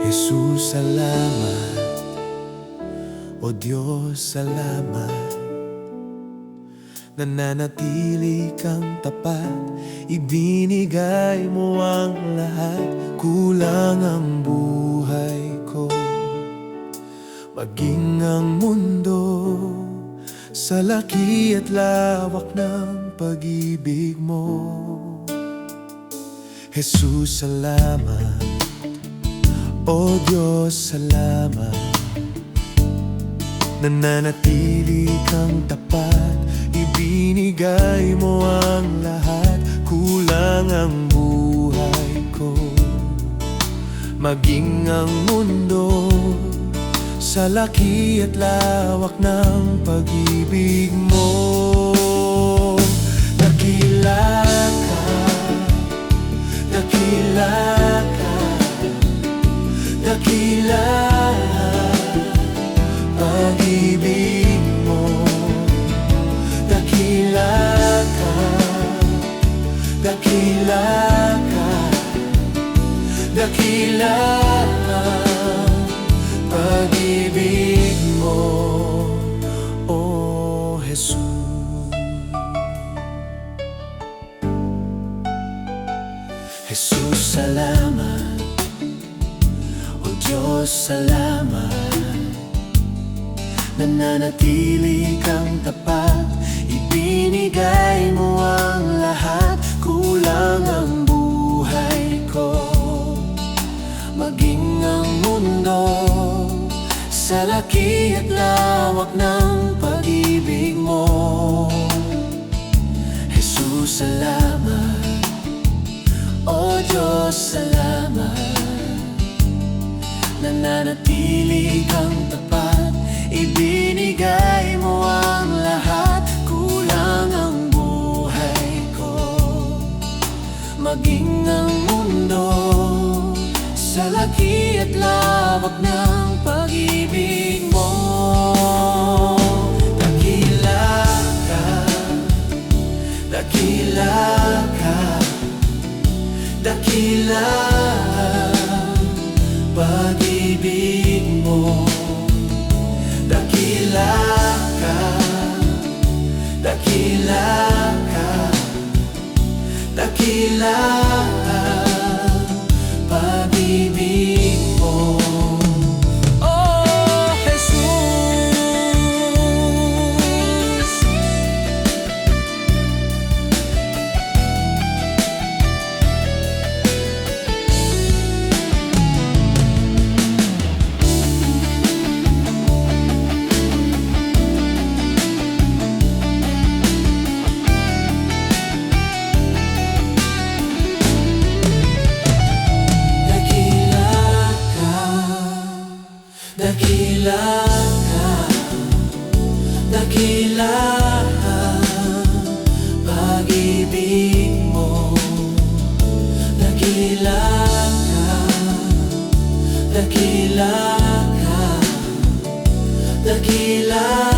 Jesus, salamat. O Diyos, salamat. Nananatili kang tapat, ibinigay mo ang lahat. Kulang ang buhay ko, maging ang mundo, sa laki at lawak ng pag-ibig mo. Jesus, salamat. O Diyos, salamat. Nananatili kang tapat, ibinigay mo ang lahat. Kulang ang buhay ko, maging ang mundo, sa laki at lawak ng pag-ibig mo. Dakila ka, dakila ka, dakila pag-ibig mo. Dakila ka, dakila ka, dakila pag-ibig mo, O Jesus. Jesus, salamat. O Diyos, salamat. Nananatili kang tapat, ibinigay mo ang lahat. Kulang ang buhay ko, maging ang mundo, sa laki at lawak ng pag-ibig mo. Jesus, salamat. O Diyos, salamat. Nananatili kang tapat, ibinigay mo ang lahat. Kulang ang buhay ko, maging ang mundo, sa laki at lawak ng pag-ibig mo. Dakila ka, dakila ka, dakila pag-ibig mo. Dakila ka, dakila ka, dakila pag-ibig mo, oh Jesus. Dakila ka, dakila pag-ibig mo. Dakila ka, dakila ka, dakila